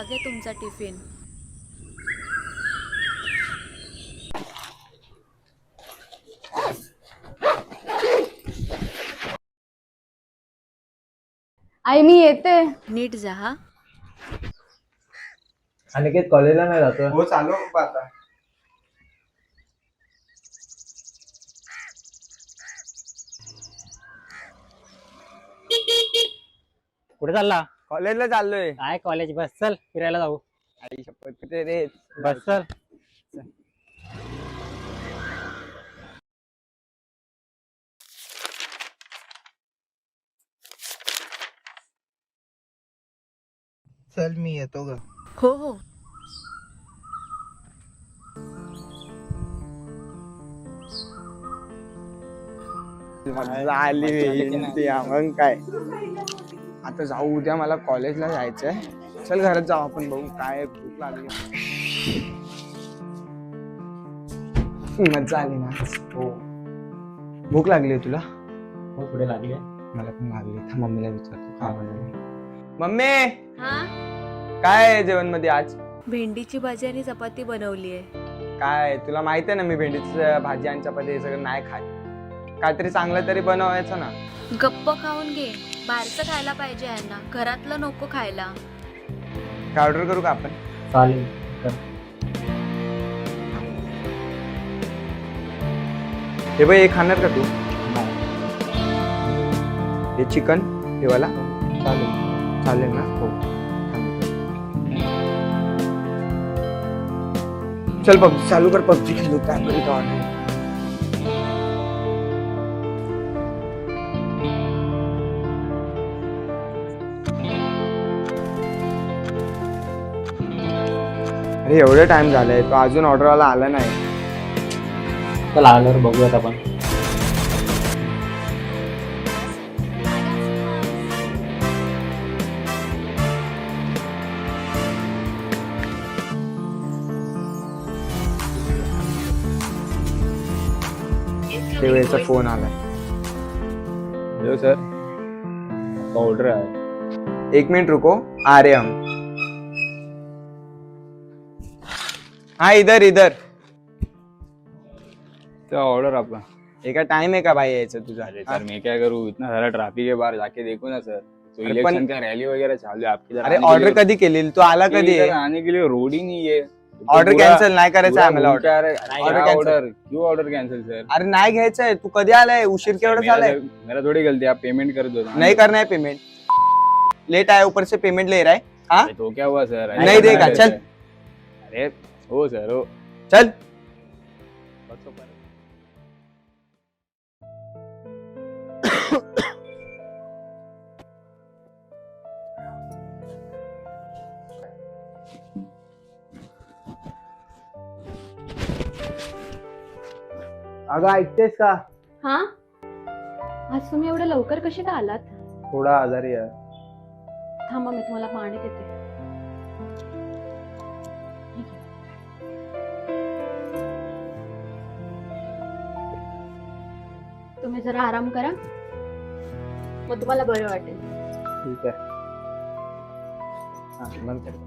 हा घे तुमचा टिफिन. आई मी येते. नीट जा हा. अनिकेत कॉलेजला नाही जातो. हो चालू बाबा आता. कुठे चालला? कॉलेजला चाललोय. काय कॉलेज? बस चल फिरायला जाऊ. आई शपथ कुठे रे? बस चल. चल मी येतो ग. हो हो. मजा आली मग काय. आता जाऊ, उद्या मला कॉलेजला जायचंय. चल घरात जाऊ आपण, बघू काय भूक लागली. मजा आली ना. हो भूक लागली तुला? हो पुढे लागले. मला पण लागली. था मम्मीला विचारतो काय बनवली. मम्मी हा, काय आहे जेवण मध्ये आज? भेंडीची भाजी आणि चपाती बनवली आहे. काय तुला माहित आहे ना, मी भेंडीची भाजी आणि चपाती हे सगळं नाही खात. काहीतरी चांगलं तरी बनवायचं ना. गप्प खाऊन घे. बाहेरचं खायला पाहिजे यांना, घरातलं नको खायला. काय ऑर्डर करू का आपण? चालेल. हे बघ, हे खाणार का तू? हे चिकन हे वाला चालेल. चालेल ना? हो. चल पबजी चालू कर, पबजी खेळू. काय करू ऑर्डर? अरे एवढा टाइम झालाय, तो अजून ऑर्डरवाला आला नाही. चल आल्यावर बघूयात आपण. तेव्हा फोन आलाय. हॅलो सर, ऑर्डर आहे. 1 मिनट रुको, आ रहे हम. हाँ इधर इधर. तो ऑर्डर आपका. एक टाइम है का भाई यायचं तुझा? अरे सर मैं क्या करूँ, इतना सारा ट्रैफिक है बाहर, जाके देखो ना सर. तो अरे इलेक्शन का रैली वगैरह चालू है आपकी. अरे ऑर्डर कधी केली तू? आला कधी? आने के लिए रोड ही नहीं है. ऑर्डर कॅन्सल नाही करायचं आहे आम्हाला. Order cancel. ऑर्डर क्यों ऑर्डर कैंसिल सर? अरे नाही घ्यायचंय. तू कधी आलाय? उशीर केवढा झालाय? मेरा थोड़ी गलती, आप पेमेंट कर दो. नहीं करना है पेमेंट. लेट आया, ऊपर से पेमेंट ले रहा है. हाँ तो क्या हुआ सर? नहीं देगा. चल अरे हो सर हो. चल. अगं ऐकतेस का? हा, आज तुम्ही एवढ्या लवकर कसे का आलात? थोडा आजारी आहे. थांबा मी तुम्हाला पाणी देते. तुम्ही जरा आराम करा, मग तुम्हाला बरं वाटेल. ठीक आहे. हा नंतर.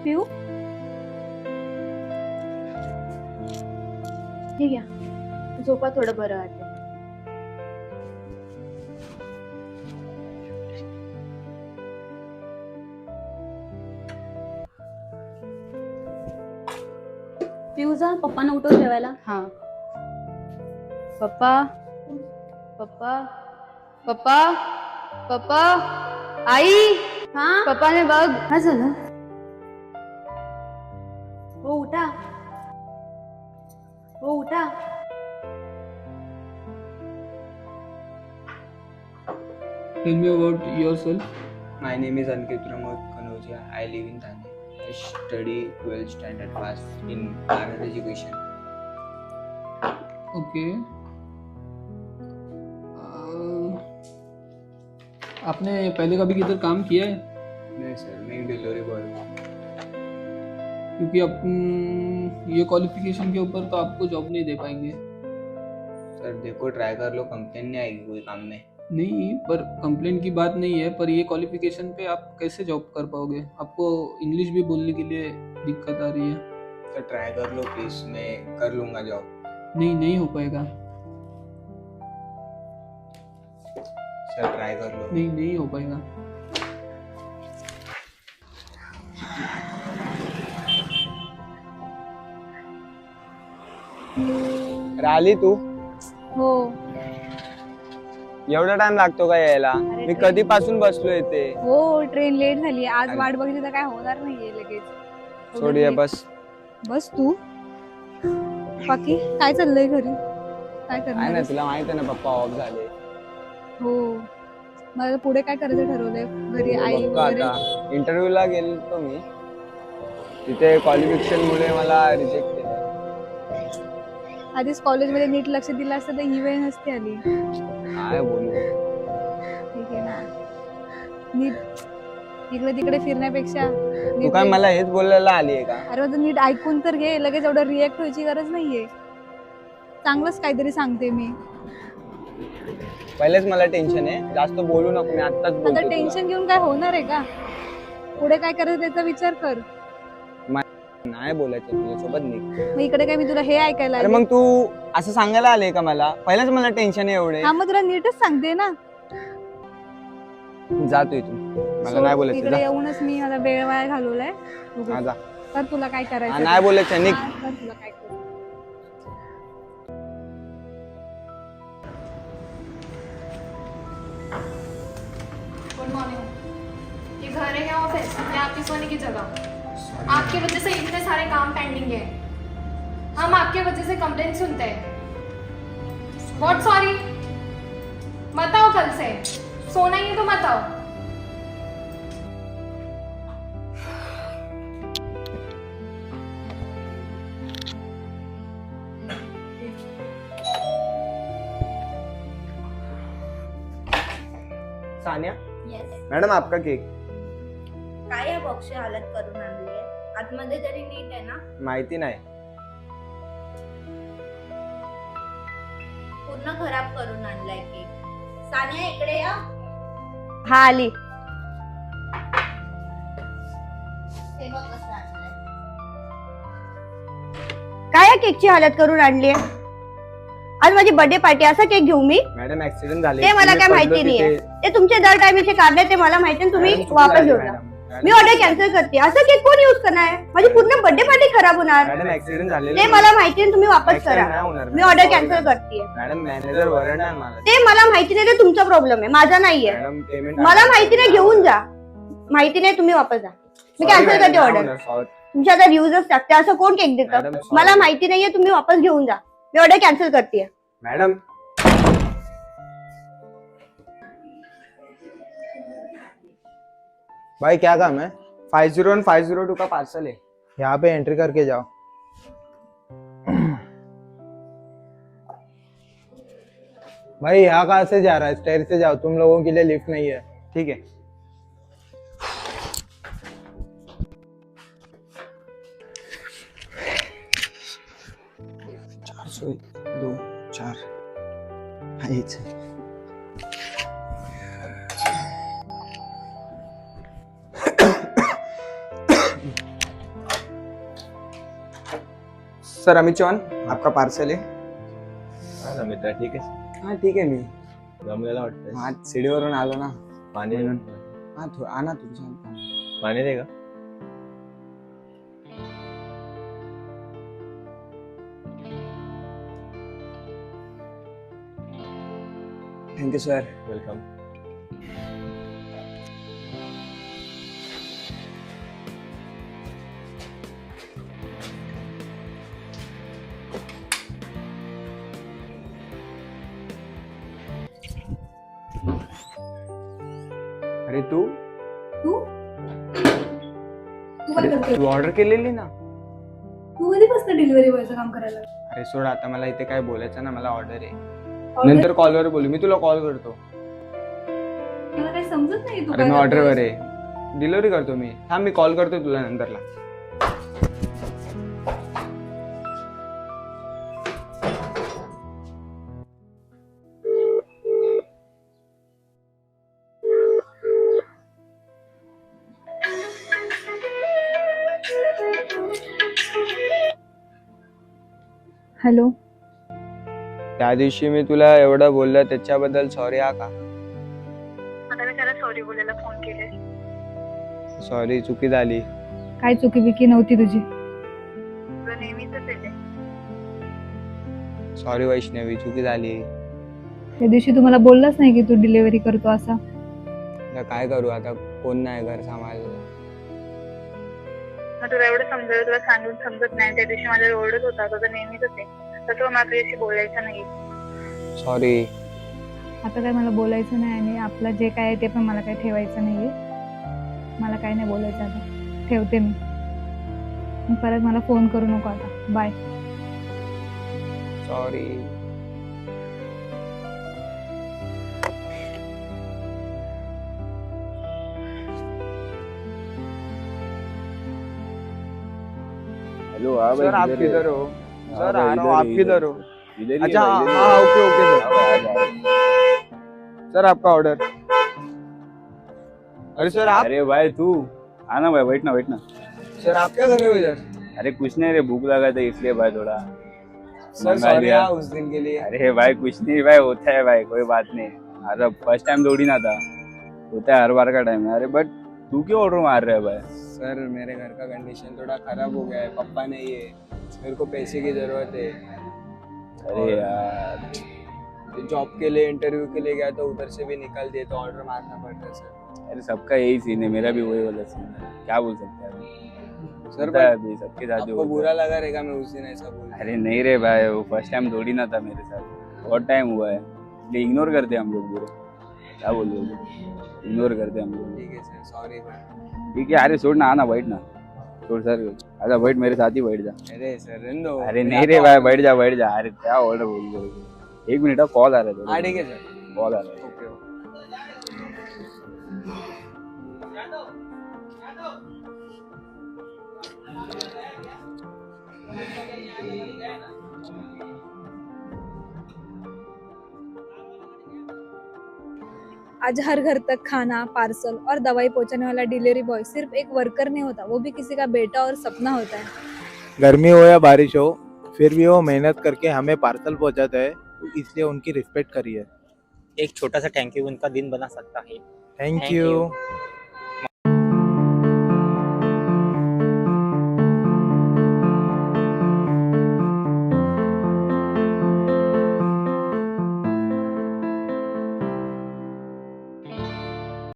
पिऊ, हे घ्या, झोपा, थोडं बरं वाटेल. पिऊ जा, पप्पांना उठव जेवायला. हा. पप्पा पप्पा पप्पा पप्पा, आई. हा पप्पाने बघ. काय झालं? हो उठा, हो उठा. Tell me about yourself. My name is Ankit Pramod Kanojia. I live in Thane. I study 12th standard pass in private education. Okay. आपने पहले कभी किधर काम किया है? नहीं सर, मैं एक डिलीवरी बॉय हूँ. क्योंकि ये क्वालिफिकेशन के ऊपर तो आपको जॉब नहीं दे पाएंगे. सर देखो ट्राई कर लो, कंप्लेन नहीं आएगी कोई काम में। नहीं, पर कंप्लेन की बात नहीं है, पर ये क्वालिफिकेशन पे आप कैसे जॉब कर पाओगे? आपको इंग्लिश भी बोलने के लिए दिक्कत आ रही है। सर ट्राई कर लो प्लीज, मैं कर लूंगा जॉब। नहीं, नहीं हो पाएगा। सर ट्राई कर लो। नहीं, नहीं हो पाएगा। राहिली तू? हो. एवढा टाइम लागतो का यायला? अरे मी train- कधीपासून बसलो इथे. हो, ट्रेन लेट झाली आज. अरे. वाट बघितली तर काय होणार नाहीये लगेच. सोड ये, बस. बस तू. बाकी काय चाललंय घरी? काय काय करणार? ना, तुला माहित आहे ना पप्पा ऑफ झाले. हो. मला पुढे काय करायचं ठरवलंय? घरी आई बघतो वगैरे. आता. इंटरव्ह्यूला गेलो मी, तिथे क्वालिफिकेशन मुळे मला रिजेक्ट केलं. आधीच कॉलेजमध्ये नीट लक्ष दिलं असतं तर ही वेळ नसती आली. काय बोलू? ठीक आहे ना. नीट इकडे तिकडे फिरण्यापेक्षा तू नीट काय मला हेच बोलायला आली आहे का? अरे मग तू नीट ऐकून तर घे. लगेच एवढं रिएक्ट व्हायची गरज नाहीये. चांगलंच काहीतरी सांगते मी. पहिलेच मला टेन्शन आहे, जास्त बोलू नको. मी आत्ताच आता बोलतो तुला. टेन्शन घेऊन काय होणार आहे का? पुढे काय करायचं त्याचा विचार कर. नाही बोलायचं तुझ्यासोबत निघ. मग इकडे काय मी तुला हे ऐकायला अरे आले? मग तू असं सांगायला आले का मला? पहिलेच मला टेन्शन आहे एवढे. हा, मग तुला नीटच सांगते ना. जा तू इथून, मला So, नाही बोलायचं. इकडे जा. येऊनच मी माझा वेळ वाया घालवलाय. हा, जा. तर तुला काय हा, करायचं नाही ते. बोलायचं, निघ. हा, कर तुला काय करायचं. Good morning. ये घर है या ऑफिस? या आपकी सोने की जगह? आपकी वजह से इतने सारे काम पेंडिंग है। हम आपके वजह से कंप्लेंट सुनते हैं। What sorry? मत आओ कल से। सोना ही है तो मत आओ। सानिया येस. मैडम, आपका केक. काय या बॉक्सची हालत करून आणली आहे? आतमध्ये तरी नीट आहे ना? माहिती नाही. पूर्ण खराब करून आणलाय केक. सानिया इकडे या. हा, आली. हे बघ कसं आणलंय. काय या केकची हालत करून आणली आहे? आज माझी बर्थडे पार्टी, असा केक घेऊ मी? मॅडम ऍक्सिडेंट झाले. ते मला काय माहिती नाहीये. ते तुमचे दर टायमीचे काढले ते मला माहिती आहे. तुम्ही वापस घेऊन जा. मी ऑर्डर कॅन्सल करते. असं केक कोण युज करणार? माझी पूर्ण बर्थडे पार्टी खराब होणार. मॅडम ऍक्सिडेंट झाले. ते मला माहिती आहे. तुम्ही वापस करा. मी ऑर्डर कॅन्सल करते. मॅडम मॅनेजर वरडणार मला. ते मला माहिती नाही. ते तुमचा प्रॉब्लेम आहे, माझा नाहीये. मॅडम पेमेंट मला माहिती नाही, घेऊन जा. माहिती नाही, तुम्ही वापस जा. मी कॅन्सल करते ऑर्डर. तुमच्या आता रिव्ह्यूजच टाकते. असं कोण केक देतं? Madam, sorry. मला माहिती नाहीये, तुम्ही वापस घेऊन जा. मी ऑर्डर कॅन्सल करते. मैडम, भाई क्या काम है? 501 502 का पार्सल है, यहाँ पे एंट्री करके जाओ। भाई यहाँ कहाँ से जा रहा है? स्टेयर से जाओ, तुम लोगों के लिए लिफ्ट नहीं है। ठीक है। दो चार हेच सर अमित चौहान, आपका पार्सल है। हा मित्रा, ठीक आहे. हाँ ठीक है, मी जमलेला वाटतं. हाँ सीढ़ीवरून आलो ना. पाणी हाँ आना तुझ्या. पाणी दे का? Thank you sir. वेलकम. अरे तू तू काय करते? तू ऑर्डर केलेली ना. तू कधीपासून डिलिव्हरी बॉयचं काम करायला? अरे सोड आता, मला इथे काय बोलायचं ना, मला ऑर्डर आहे. Order- नंतर कॉलवर बोलू, मी तुला कॉल करतो. मला काही समजत नाही. तू अरे काय मी ऑर्डरवर करतोयस? आहे, डिलिव्हरी करतो मी. थांब, मी कॉल करतो तुला नंतरला. हॅलो. त्या दिवशी मी तुला एवढं बोललं त्याच्याबद्दल सॉरी हा का? आता मी त्याला सॉरी बोलायला फोन केले. सॉरी, चुकी झाली. काय चुकी बिकी नव्हती तुझी. तुझं नेहमीच आहे ते. सॉरी वैष्णवी, चुकी झाली. त्या दिवशी तुम्हाला बोललाच नाही की तू डिलिव्हरी करतो असा. आता काय करू, आता कोण नाही घर सांभाळायला. मग तुला एवढं समजलं, तुला सांगून समजत नाही. त्या दिवशी माझ्या ओरडत होता, तुझं नेहमीच आहे. तसं मला तुझ्याशी बोलायचं नाही. सॉरी. आता काय मला बोलायचं नाही आणि आपलं जे काय आहे ते पण मला काही ठेवायचं नाहीये. मला काय नाही बोलायचं आता. ठेवते मी. मग परत मला फोन करू नको आता. बाय. सॉरी. हेलो, हाँ भाई सर आप किधर है? किधर हो? हाँ सर भाई, आ रहा हूँ, इधर आप ही, किधर हो? इधर ही है अच्छा, भाई, इधर ही हाँ है। Okay okay sir. हाँ भाई, आ जा। सर आपका ऑर्डर. अरे सर आप. अरे भाई तू आना भाई, बैठ ना. सर आप क्या कर रहे हो इधर? अरे कुछ नहीं रे, भूख लगा था इसलिए भाई थोड़ा सर मंगा सॉरी लिया। उस दिन के लिए. अरे भाई कुछ नहीं भाई, होता है भाई, कोई बात नहीं. अरे फर्स्ट टाइम दौड़ी ना था, होता है हर बार का टाइम है. अरे बट तू क्यों ऑर्डर मार रहा है भाई? सर मेरे घर का कंडीशन थोड़ा खराब हो गया है, पापा नहीं है, मेरे को पैसे की जरूरत है. अरे यार, जॉब के लिए इंटरव्यू के लिए गया तो उधर से भी निकाल दिए तो ऑर्डर मारना पड़ रहा है सर. अरे सबका यही सीन है, मेरा भी वही वाला सीन है. क्या बोल सकते हैं सर होता है अभी सबके साथ जो आपको होता बुरा है. लगा रहेगा मैं उस दिन ऐसा बोल. अरे नहीं रे भाई, वो फर्स्ट टाइम दौड़ी ना था मेरे साथ, बहुत टाइम हुआ है, इसलिए इग्नोर करते हैं हम लोग पूरे. क्या बोल रहे हो, इग्नोर करते हैं हम लोग. ठीक है सर, सॉरी. ठीक है, अरे छोड़ ना, आना बैठ ना. छोड़ सर, आजा बैठ, मेरे साथ ही बैठ जा. अरे सर रहने दो. अरे नहीं रे भाई, बैठ जा. अरे क्या ऑर्डर बोल रहे हो? एक मिनट, कॉल आ रहा है. हाँ ठीक है सर. कॉल आ रहा है. ओके. आज हर घर तक खाना, पार्सल और दवाई पहुंचाने वाला डिलीवरी बॉय सिर्फ एक वर्कर नहीं होता, वो भी किसी का बेटा और सपना होता है. गर्मी हो या बारिश हो, फिर भी वो मेहनत करके हमें पार्सल पहुंचाता है, तो इसलिए उनकी रिस्पेक्ट करिए. एक छोटा सा थैंक यू उनका दिन बना सकता है. Thank Thank you. you.